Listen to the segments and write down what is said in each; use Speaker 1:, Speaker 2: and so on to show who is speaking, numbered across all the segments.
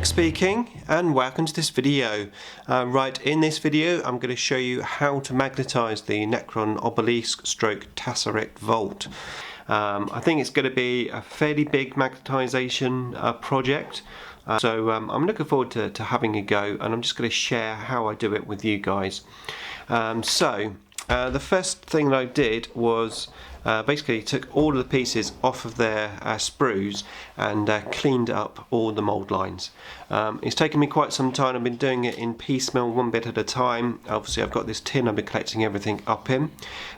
Speaker 1: Nick speaking, and welcome to this video. In this video I'm going to show you how to magnetise the Necron Obelisk stroke Tesseract Vault. I think it's going to be a fairly big magnetisation project, so I'm looking forward to having a go, and I'm just going to share how I do it with you guys. The first thing that I did was basically took all of the pieces off of their sprues and cleaned up all the mould lines. It's taken me quite some time. I've been doing it in piecemeal, one bit at a time. Obviously I've got this tin I've been collecting everything up in.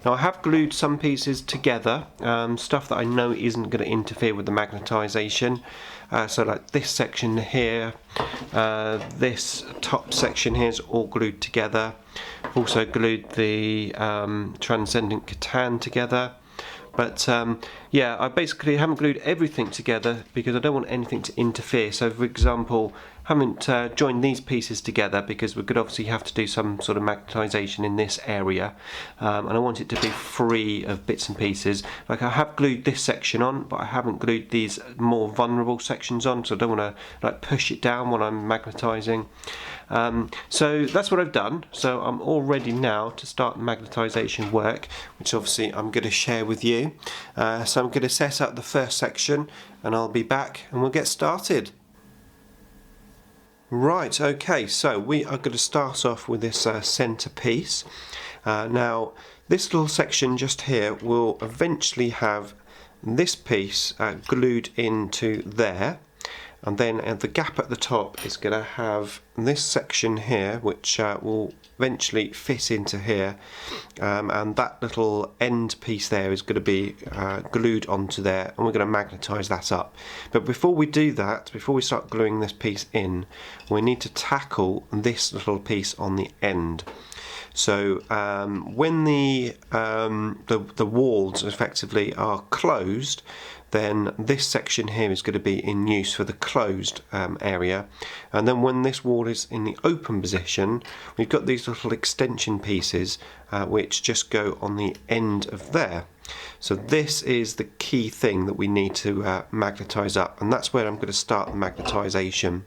Speaker 1: Now I have glued some pieces together, stuff that I know isn't going to interfere with the magnetisation. So like this section here, this top section here is all glued together. I've also glued the Transcendent Katan together. But yeah, I basically haven't glued everything together because I don't want anything to interfere. So for example, I haven't joined these pieces together because we could obviously have to do some sort of magnetisation in this area, and I want it to be free of bits and pieces. Like I have glued this section on, but I haven't glued these more vulnerable sections on, so I don't want to like push it down when I'm magnetising. So that's what I've done. So I'm all ready now to start magnetisation work, which obviously I'm going to share with you. So I'm going to set up the first section and I'll be back and we'll get started. Right, okay, so we are going to start off with this centre piece. Now this little section just here will eventually have this piece glued into there. And then the gap at the top is going to have this section here, which will eventually fit into here, and that little end piece there is going to be glued onto there, and we're going to magnetise that up. But before we do that, before we start gluing this piece in, we need to tackle this little piece on the end. So when the walls effectively are closed, then this section here is going to be in use for the closed area, and then when this wall is in the open position, we've got these little extension pieces which just go on the end of there. So this is the key thing that we need to magnetise up, and that's where I'm going to start the magnetisation.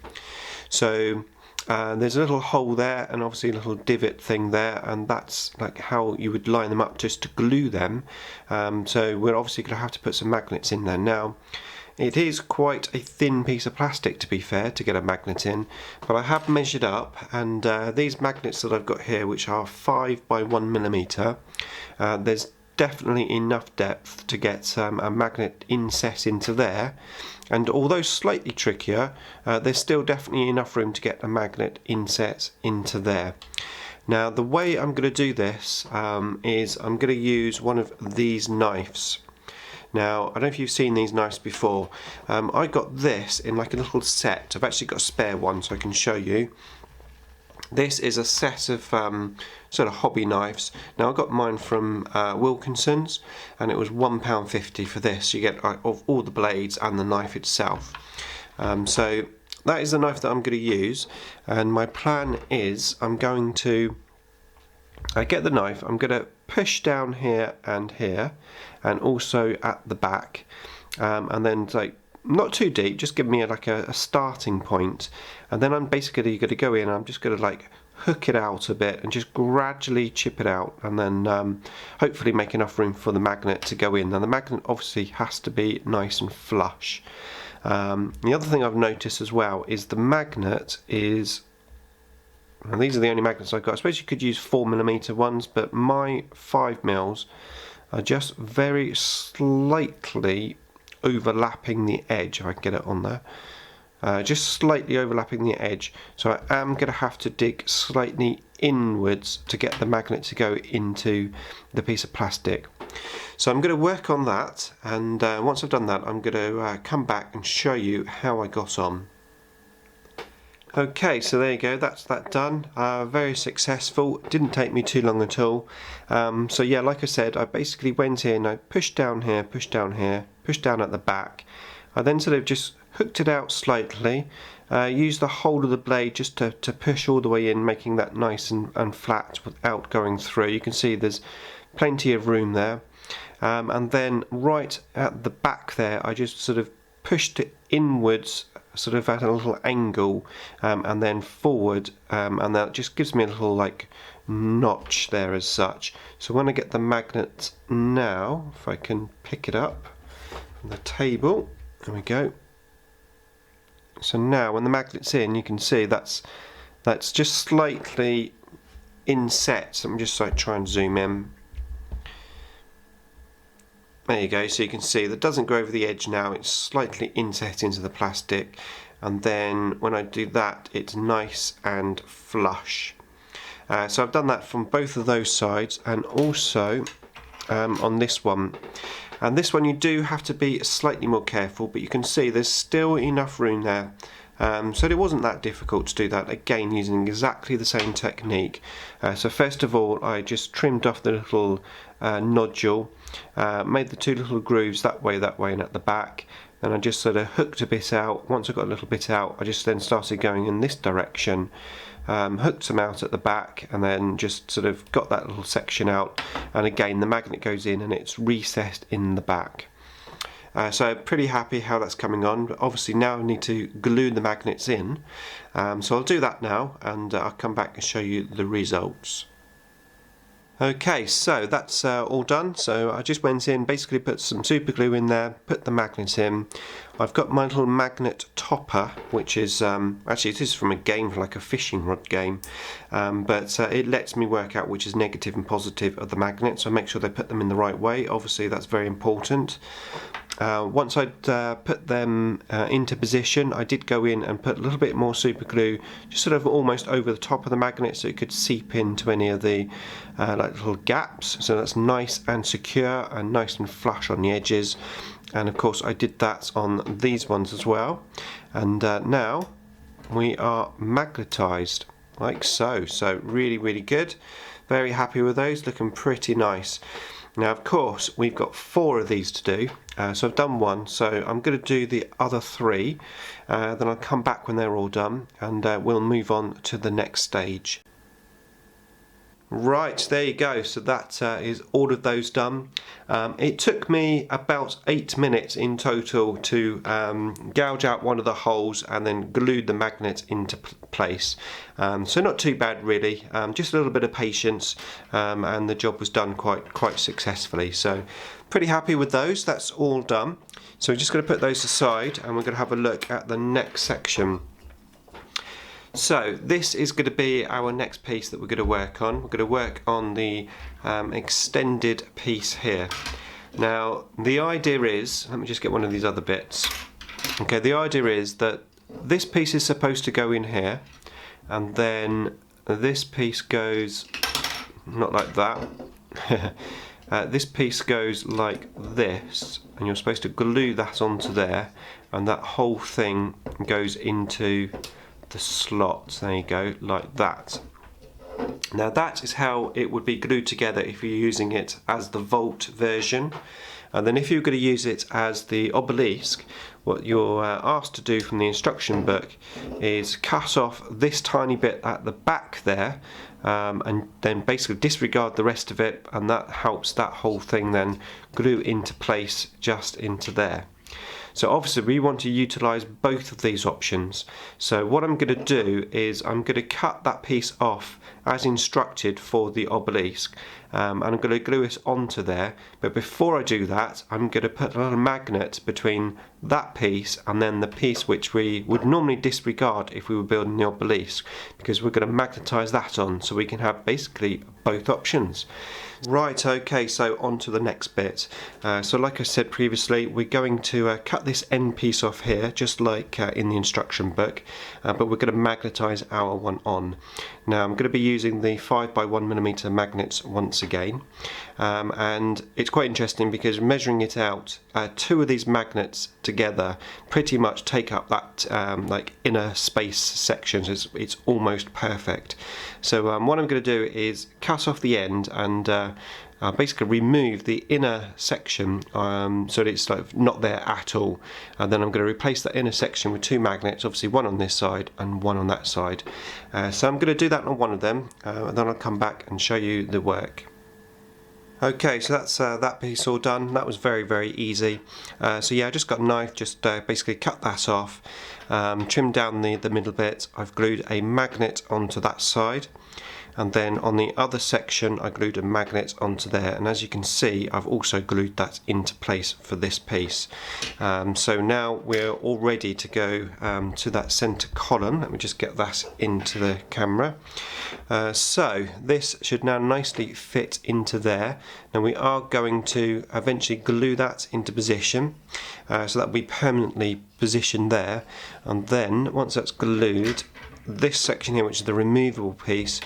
Speaker 1: So there's a little hole there and obviously a little divot thing there, and that's like how you would line them up just to glue them. So we're obviously going to have to put some magnets in there. Now it is quite a thin piece of plastic, to be fair, to get a magnet in, but I have measured up, and these magnets that I've got here, which are 5 by 1 millimeter, there's definitely enough depth to get a magnet inset into there, and although slightly trickier, there's still definitely enough room to get a magnet inset into there. Now the way I'm going to do this is I'm going to use one of these knives. Now I don't know if you've seen these knives before. I got this in like a little set. I've actually got a spare one so I can show you. This is a set of sort of hobby knives. Now I got mine from Wilkinson's, and it was £1.50 for this. You get of all the blades and the knife itself. So that is the knife that I'm going to use, and my plan is I'm going to get the knife. I'm going to push down here, and also at the back, and then like not too deep, just give me like a starting point, and then I'm basically going to go in, I'm just going to like hook it out a bit and just gradually chip it out, and then hopefully make enough room for the magnet to go in. Now the magnet obviously has to be nice and flush. The other thing I've noticed as well is the magnet is, and these are the only magnets I've got. I suppose you could use 4mm ones, but my 5mm are just very slightly overlapping the edge. If I can get it on there, just slightly overlapping the edge, so I am going to have to dig slightly inwards to get the magnet to go into the piece of plastic. So I'm going to work on that, and once I've done that, I'm going to come back and show you how I got on. Okay, so there you go, that's that done. Very successful, didn't take me too long at all. So yeah, like I said, I basically went in, I pushed down here, pushed down here, pushed down at the back. I then sort of just hooked it out slightly, used the whole of the blade just to push all the way in, making that nice and flat without going through. You can see there's plenty of room there. And then right at the back there, I just sort of pushed it inwards, sort of at a little angle, and then forward, and that just gives me a little like notch there as such. So when I get the magnet now, if I can pick it up from the table, there we go. So now when the magnet's in, you can see that's just slightly inset. So I'm just like try and zoom in. There you go, so you can see that doesn't go over the edge now, it's slightly inset into the plastic, and then when I do that it's nice and flush. So I've done that from both of those sides, and also on this one. And this one you do have to be slightly more careful, but you can see there's still enough room there. So it wasn't that difficult to do that, again using exactly the same technique. So first of all I just trimmed off the little nodule, made the two little grooves that way and at the back, and I just sort of hooked a bit out. Once I got a little bit out, I just then started going in this direction, hooked some out at the back, and then just sort of got that little section out, and again the magnet goes in and it's recessed in the back. So pretty happy how that's coming on, but obviously now I need to glue the magnets in, so I'll do that now, and I'll come back and show you the results. Okay, so that's all done. So I just went in, basically put some super glue in there, put the magnets in. I've got my little magnet topper, which is actually it is from a game, like a fishing rod game, but it lets me work out which is negative and positive of the magnets, so I make sure they put them in the right way. Obviously that's very important. Once I'd put them into position, I did go in and put a little bit more super glue, just sort of almost over the top of the magnet, so it could seep into any of the like little gaps, so that's nice and secure and nice and flush on the edges. And of course I did that on these ones as well, and now we are magnetised like so. So really good, very happy with those, looking pretty nice. Now of course we've got 4 of these to do, so I've done 1, so I'm going to do the other 3, then I'll come back when they're all done, and we'll move on to the next stage. Right, there you go, so that is all of those done. It took me about 8 minutes in total to gouge out one of the holes and then glue the magnet into place. So not too bad really, just a little bit of patience, and the job was done quite successfully. So pretty happy with those, that's all done. So we're just going to put those aside, and we're going to have a look at the next section. So this is going to be our next piece that we're going to work on. We're going to work on the extended piece here. Now the idea is, let me just get one of these other bits. Okay, the idea is that this piece is supposed to go in here, and then this piece goes not like that. This piece goes like this, and you're supposed to glue that onto there, and that whole thing goes into the slots. There you go, like that. Now that is how it would be glued together if you're using it as the Volt version. And then if you're going to use it as the Obelisk, what you're asked to do from the instruction book is cut off this tiny bit at the back there, and then basically disregard the rest of it, and that helps that whole thing then glue into place just into there. So obviously we want to utilise both of these options. So what I'm going to do is I'm going to cut that piece off as instructed for the Obelisk, and I'm going to glue it onto there. But before I do that, I'm going to put a little magnet between that piece and then the piece which we would normally disregard if we were building the Obelisk, because we're going to magnetise that on so we can have basically both options. Right, okay, so on to the next bit. So like I said previously, we're going to cut this end piece off here, just like in the instruction book, but we're going to magnetise our one on. Now I'm going to be using the 5x1mm magnets once again, and it's quite interesting because measuring it out, 2 of these magnets together pretty much take up that like inner space section, so it's almost perfect. So what I'm going to do is cut off the end and basically remove the inner section, so that it's like not there at all, and then I'm going to replace that inner section with 2 magnets, obviously one on this side and one on that side. So I'm going to do that on one of them, and then I'll come back and show you the work. Okay, so that's that piece all done. That was very easy. So yeah, I just got a knife, just basically cut that off, trimmed down the middle bit. I've glued a magnet onto that side, and then on the other section I glued a magnet onto there, and as you can see I've also glued that into place for this piece. So now we're all ready to go to that centre column. Let me just get that into the camera. So this should now nicely fit into there. Now we are going to eventually glue that into position, so that will be permanently positioned there, and then once that's glued, this section here, which is the removable piece,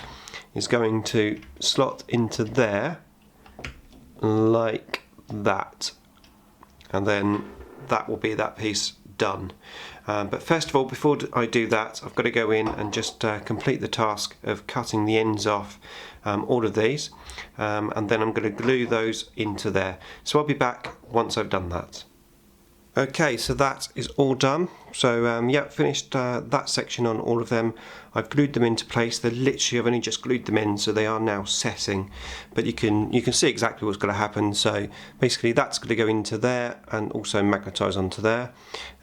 Speaker 1: is going to slot into there like that, and then that will be that piece done. But first of all, before I do that, I've got to go in and just complete the task of cutting the ends off all of these, and then I'm going to glue those into there. So I'll be back once I've done that. Okay, so that is all done. So yeah, finished that section on all of them. I've glued them into place. They're literally, I've only just glued them in, so they are now setting. But you can see exactly what's going to happen. So basically that's going to go into there and also magnetise onto there.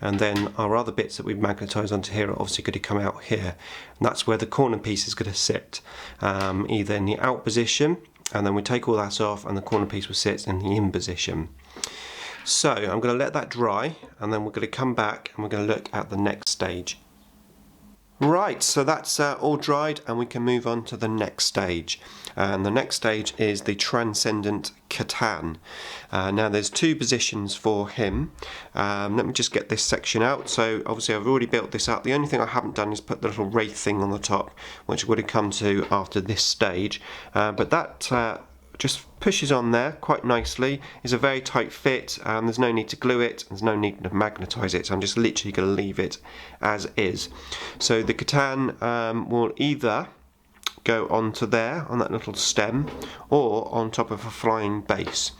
Speaker 1: And then our other bits that we've magnetised onto here are obviously going to come out here. And that's where the corner piece is going to sit, either in the out position, and then we take all that off and the corner piece will sit in the in position. So I'm going to let that dry, and then we're going to come back and we're going to look at the next stage. Right, so that's all dried, and we can move on to the next stage. And the next stage is the Transcendent Katan. Now there's two positions for him. Let me just get this section out. So obviously I've already built this out. The only thing I haven't done is put the little wraith thing on the top, which would have come to after this stage. But that just pushes on there quite nicely. It's a very tight fit, there's no need to glue it, there's no need to magnetise it, so I'm just literally going to leave it as is. So the Katan will either go onto there on that little stem, or on top of a flying base.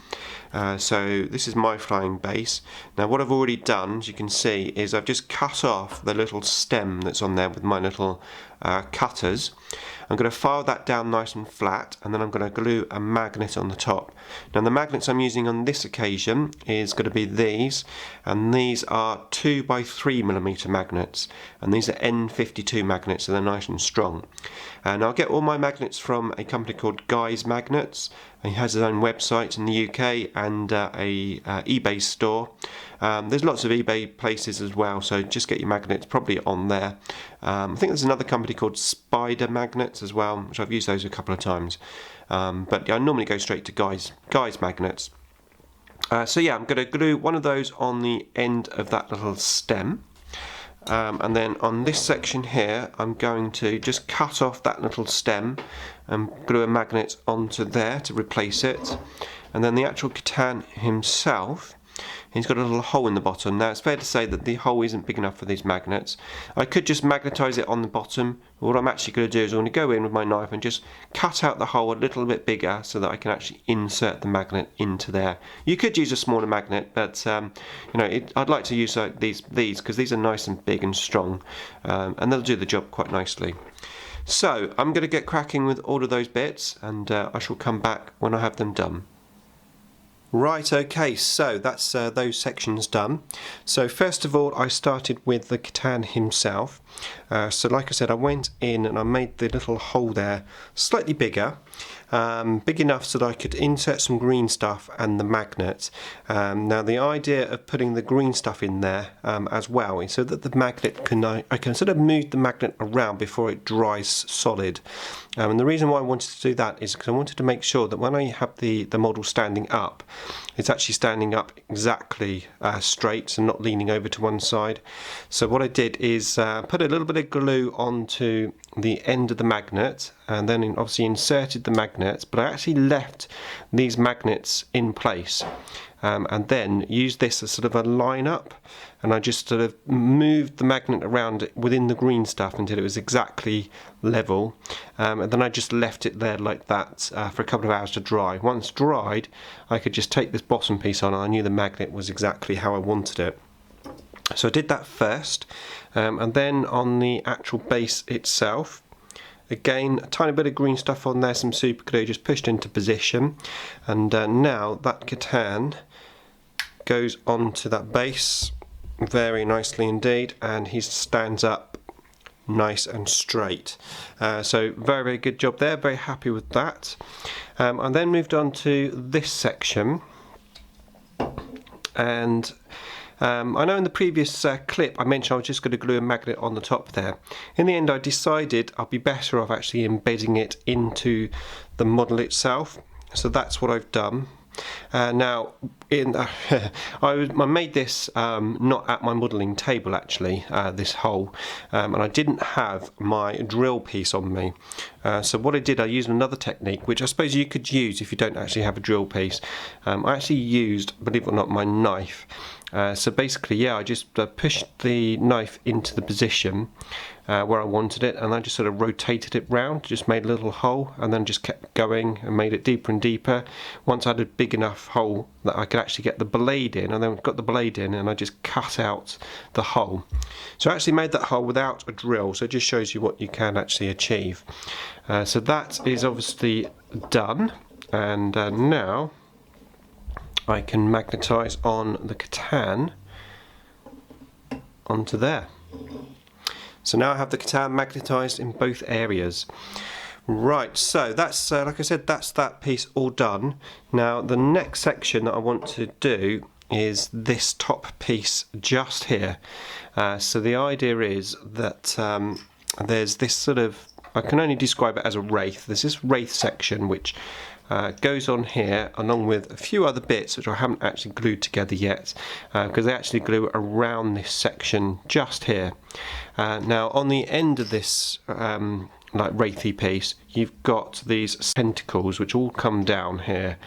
Speaker 1: So this is my flying base. Now what I've already done, as you can see, is I've just cut off the little stem that's on there with my little cutters. I'm going to file that down nice and flat, and then I'm going to glue a magnet on the top. Now the magnets I'm using on this occasion is going to be these, and these are 2x3mm magnets, and these are N52 magnets, so they're nice and strong. And I'll get all my magnets from a company called Guy's Magnets. He has his own website in the UK and a eBay store. There's lots of eBay places as well, so just get your magnets probably on there. I think there's another company called Spider Magnets as well, which I've used those a couple of times. But yeah, I normally go straight to Guy's Magnets. So yeah, I'm going to glue one of those on the end of that little stem. And then on this section here, I'm going to just cut off that little stem and glue a magnet onto there to replace it. And then the actual Katan himself, he's got a little hole in the bottom. Now it's fair to say that the hole isn't big enough for these magnets. I could just magnetise it on the bottom, but what I'm actually going to do is I'm going to go in with my knife and just cut out the hole a little bit bigger so that I can actually insert the magnet into there. You could use a smaller magnet, but you know, I'd like to use these because these are nice and big and strong, and they'll do the job quite nicely. So I'm going to get cracking with all of those bits, and I shall come back when I have them done. Right, okay, so that's those sections done. So first of all, I started with the Katan himself. So like I said, I went in and I made the little hole there slightly bigger, big enough so that I could insert some green stuff and the magnet. Now the idea of putting the green stuff in there as well is so that the magnet I can sort of move the magnet around before it dries solid. And the reason why I wanted to do that is because I wanted to make sure that when I have the model standing up, it's actually standing up exactly straight and not leaning over to one side. So what I did is put a little bit of glue onto the end of the magnet, and then obviously inserted the magnets, but I actually left these magnets in place, and then used this as sort of a line up, and I just sort of moved the magnet around within the green stuff until it was exactly level, and then I just left it there like that for a couple of hours to dry. Once dried, I could just take this bottom piece on, and I knew the magnet was exactly how I wanted it. So I did that first, and then on the actual base itself, Again, a tiny bit of green stuff on there, some super glue just pushed into position, and now that Katan goes onto that base very nicely indeed, and he stands up nice and straight. So very good job there, very happy with that. I then moved on to this section, and I know in the previous clip I mentioned I was just going to glue a magnet on the top there. In the end I decided I'd be better off actually embedding it into the model itself, so that's what I've done. Now, I made this not at my modelling table actually, this hole, and I didn't have my drill piece on me. So what I did, I used another technique, which I suppose you could use if you don't actually have a drill piece. I actually used, believe it or not, my knife. So basically, yeah, I just pushed the knife into the position where I wanted it, and I just sort of rotated it round, just made a little hole, and then just kept going and made it deeper and deeper. Once I had a big enough hole that I could actually get the blade in, and then got the blade in, and I just cut out the hole. So I actually made that hole without a drill, so it just shows you what you can actually achieve. So that is obviously done, and now I can magnetise on the Katan onto there. So now I have the Katan magnetised in both areas. Right, so that's, like I said, that's that piece all done. Now the next section that I want to do is this top piece just here. So the idea is that there's this sort of, I can only describe it as a wraith. There's this wraith section which goes on here along with a few other bits which I haven't actually glued together yet, because they actually glue around this section just here. Now on the end of this like wraithy piece, you've got these tentacles which all come down here.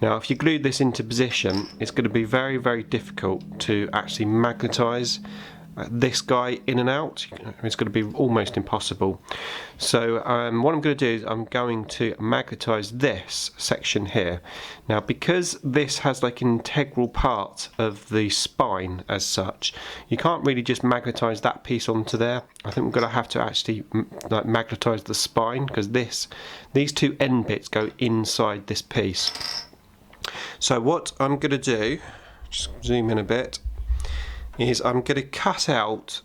Speaker 1: Now if you glue this into position, it's going to be very difficult to actually magnetise this guy in and out. It's going to be almost impossible. So what I'm going to do is I'm going to magnetise this section here. Now because this has like an integral part of the spine as such, you can't really just magnetise that piece onto there. I think we're going to have to actually like magnetise the spine, because these two end bits go inside this piece. So what I'm going to do, just zoom in a bit, is I'm going to cut out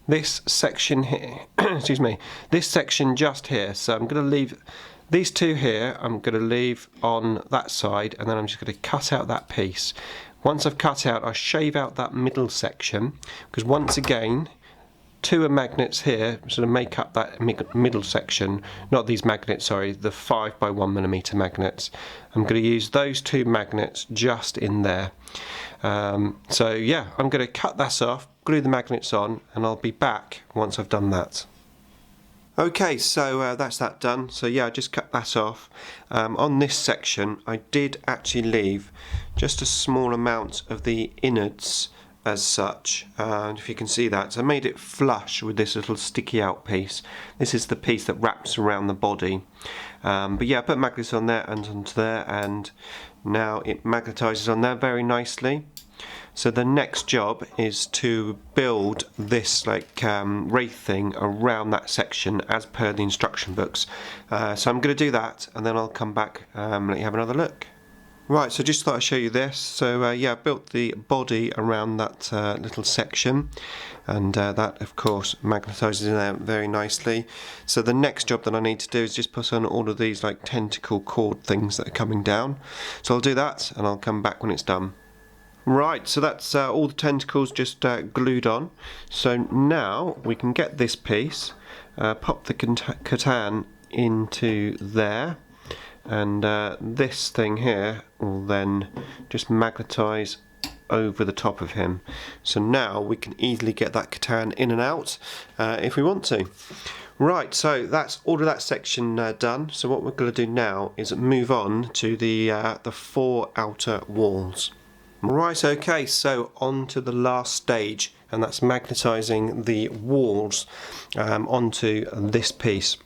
Speaker 1: this section here, excuse me, this section just here. So I'm going to leave these two here, I'm going to leave on that side, and then I'm just going to cut out that piece. Once I've cut out, I shave out that middle section, because once again, two magnets here sort of make up that middle section, not these magnets, sorry, the 5x1mm magnets. I'm going to use those two magnets just in there. So yeah, I'm going to cut that off, glue the magnets on, and I'll be back once I've done that. Okay, so that's that done. So yeah, I just cut that off. On this section I did actually leave just a small amount of the innards as such, and if you can see that, so I made it flush with this little sticky out piece. This is the piece that wraps around the body, but yeah, I put magnets on there and onto there, and now it magnetises on there very nicely. So the next job is to build this like wraith thing around that section as per the instruction books. So I'm going to do that, and then I'll come back and let you have another look. Right, so just thought I'd show you this. So yeah, I built the body around that little section, and that of course magnetises in there very nicely. So the next job that I need to do is just put on all of these like tentacle cord things that are coming down. So I'll do that and I'll come back when it's done. Right, so that's all the tentacles just glued on. So now we can get this piece, pop the Katan into there, and this thing here will then just magnetise over the top of him. So now we can easily get that Katan in and out if we want to. Right, so that's all of that section done. So what we're going to do now is move on to the 4 outer walls. Right, okay, so on to the last stage, and that's magnetising the walls onto this piece.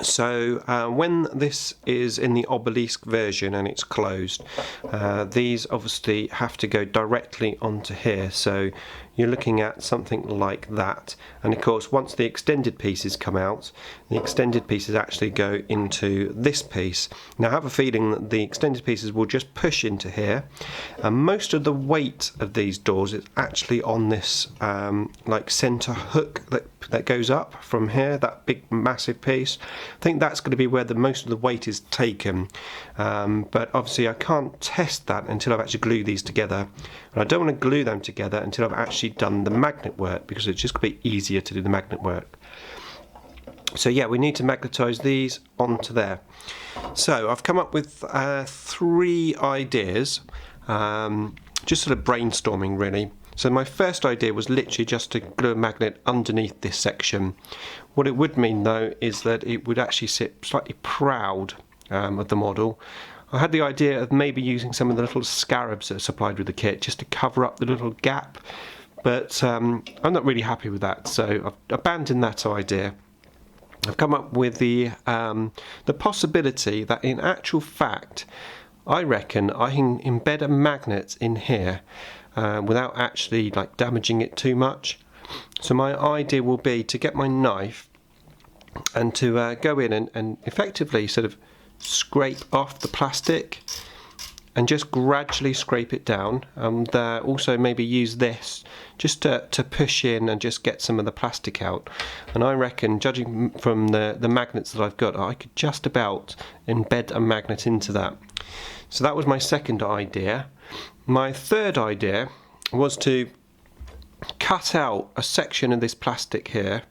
Speaker 1: So when this is in the Obelisk version and it's closed, these obviously have to go directly onto here. So you're looking at something like that. And of course, once the extended pieces come out, the extended pieces actually go into this piece. Now I have a feeling that the extended pieces will just push into here, and most of the weight of these doors is actually on this like center hook that goes up from here, that big massive piece. I think that's going to be where most of the weight is taken, but obviously I can't test that until I've actually glued these together, and I don't want to glue them together until I've actually done the magnet work, because it's just going to be easier to do the magnet work. So yeah, we need to magnetize these onto there. So I've come up with 3 ideas, just sort of brainstorming really. So my first idea was literally just to glue a magnet underneath this section. What it would mean though is that it would actually sit slightly proud of the model. I had the idea of maybe using some of the little scarabs that are supplied with the kit just to cover up the little gap, but I'm not really happy with that, so I've abandoned that idea. I've come up with the possibility that in actual fact I reckon I can embed a magnet in here without actually like damaging it too much. So my idea will be to get my knife and to go in and effectively sort of scrape off the plastic and just gradually scrape it down, and also maybe use this just to push in and just get some of the plastic out. And I reckon, judging from the magnets that I've got, I could just about embed a magnet into that. So that was my second idea. My third idea was to cut out a section of this plastic here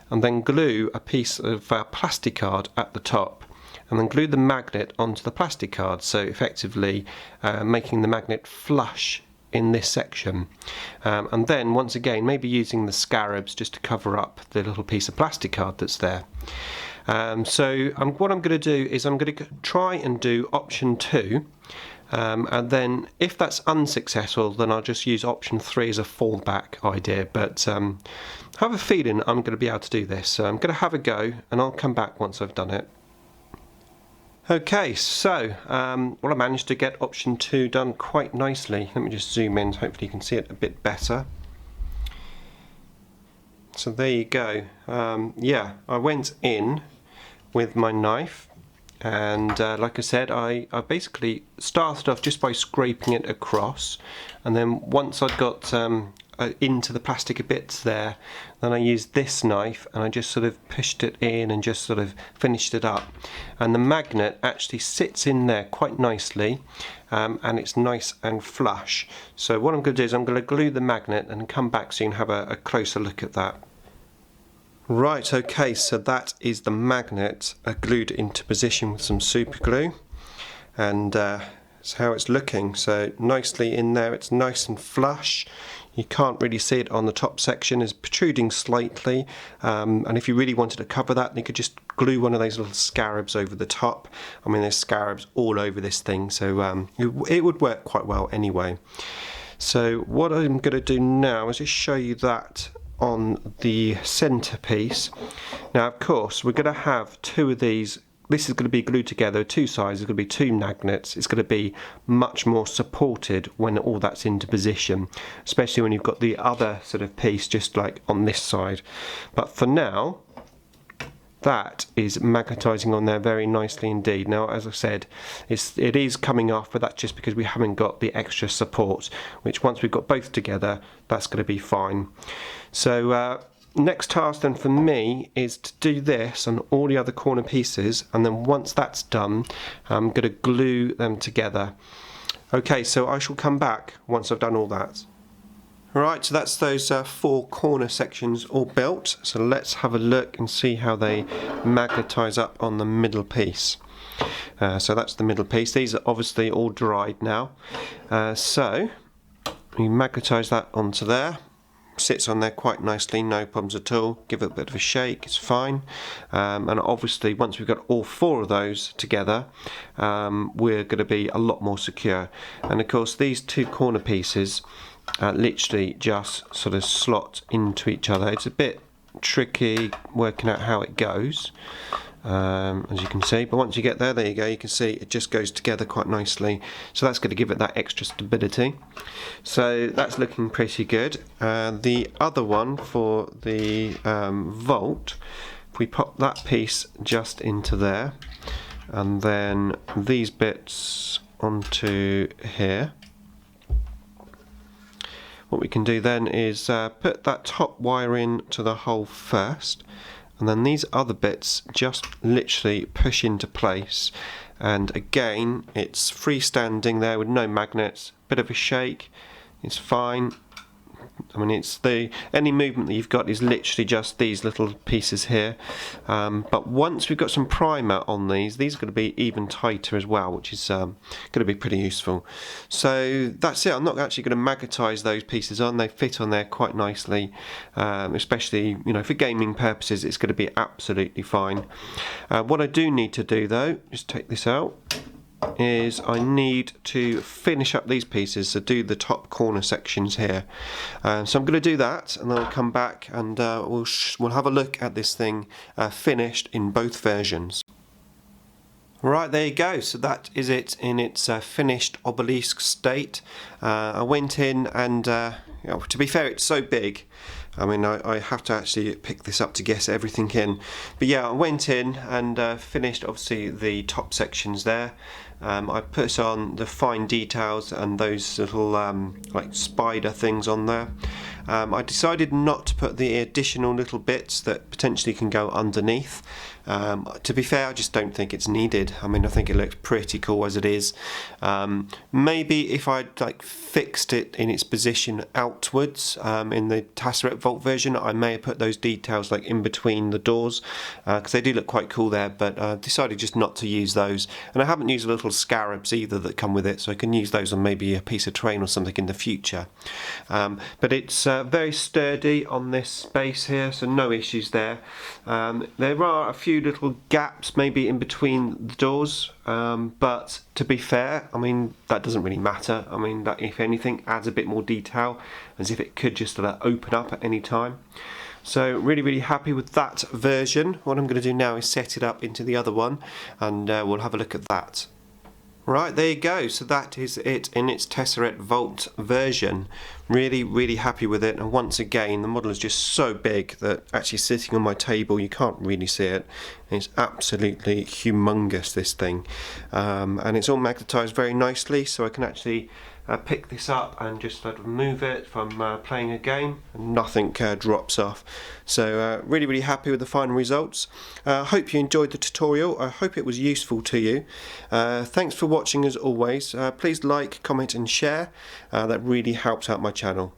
Speaker 1: and then glue a piece of plastic card at the top, and then glue the magnet onto the plastic card, so effectively making the magnet flush in this section, and then once again maybe using the scarabs just to cover up the little piece of plastic card that's there. So what I'm going to do is I'm going to try and do option 2, and then if that's unsuccessful then I'll just use option 3 as a fallback idea, but I have a feeling I'm going to be able to do this, so I'm going to have a go and I'll come back once I've done it. Okay, so well, I managed to get option 2 done quite nicely. Let me just zoom in, hopefully you can see it a bit better. So there you go. Yeah, I went in with my knife, and like I said, I basically started off just by scraping it across, and then once I'd got into the plastic bits there, then I used this knife and I just sort of pushed it in and just sort of finished it up, and the magnet actually sits in there quite nicely, and it's nice and flush. So what I'm going to do is I'm going to glue the magnet and come back so you can have a closer look at that. Right, okay, so that is the magnet glued into position with some super glue, and that's how it's looking. So nicely in there, it's nice and flush. You can't really see it on the top section, it's protruding slightly, and if you really wanted to cover that, you could just glue one of those little scarabs over the top. I mean, there's scarabs all over this thing, so it would work quite well anyway. So what I'm going to do now is just show you that on the centerpiece. Now of course we're going to have 2 of these. This is going to be glued together, 2 sides, there's going to be 2 magnets. It's going to be much more supported when all that's into position, especially when you've got the other sort of piece just like on this side. But for now, that is magnetizing on there very nicely indeed. Now as I said, it is coming off, but that's just because we haven't got the extra support, which once we've got both together, that's going to be fine. So next task then for me is to do this on all the other corner pieces, and then once that's done I'm going to glue them together. Okay, so I shall come back once I've done all that. Right, so that's those 4 corner sections all built, so let's have a look and see how they magnetize up on the middle piece. So that's the middle piece. These are obviously all dried now, so we magnetize that onto there. Sits on there quite nicely, no problems at all. Give it a bit of a shake, it's fine. And obviously once we've got all 4 of those together, we're going to be a lot more secure. And of course these 2 corner pieces literally just sort of slot into each other. It's a bit tricky working out how it goes, as you can see. But once you get there, there you go, you can see it just goes together quite nicely, so that's going to give it that extra stability. So that's looking pretty good. The other one for the vault, if we pop that piece just into there, and then these bits onto here, what we can do then is put that top wire in to the hole first, and then these other bits just literally push into place. And again, it's freestanding there with no magnets, bit of a shake, it's fine. I mean, it's any movement that you've got is literally just these little pieces here. But once we've got some primer on these are going to be even tighter as well, which is going to be pretty useful. So that's it. I'm not actually going to magnetise those pieces on. They fit on there quite nicely, especially, you know, for gaming purposes. It's going to be absolutely fine. What I do need to do though, just take this out, is I need to finish up these pieces, so do the top corner sections here. So I'm going to do that, and then I'll come back and we'll have a look at this thing finished in both versions. Right, there you go. So that is it in its finished Obelisk state. I went in and, you know, to be fair, it's so big. I mean, I have to actually pick this up to get everything in. But yeah, I went in and finished, obviously, the top sections there. I put on the fine details and those little like spider things on there. I decided not to put the additional little bits that potentially can go underneath. To be fair, I just don't think it's needed. I mean, I think it looks pretty cool as it is. Maybe if I'd like fixed it in its position outwards in the Tesseract Vault version, I may have put those details like in between the doors, because they do look quite cool there, but I decided just not to use those. And I haven't used the little scarabs either that come with it, so I can use those on maybe a piece of terrain or something in the future. But it's very sturdy on this space here, so no issues there. There are a few little gaps maybe in between the doors, but to be fair, I mean, that doesn't really matter. I mean, that if anything adds a bit more detail, as if it could just open up at any time. So really happy with that version. What I'm going to do now is set it up into the other one, and we'll have a look at that. Right, there you go. So that is it in its Tesseract Vault version. Really happy with it. And once again, the model is just so big that actually sitting on my table, you can't really see it. It's absolutely humongous, this thing. And it's all magnetised very nicely, so I can actually pick this up and just sort of move it from playing a game, and nothing drops off. So really happy with the final results. Hope you enjoyed the tutorial. I hope it was useful to you. Thanks for watching as always. Please like, comment and share. That really helps out my channel.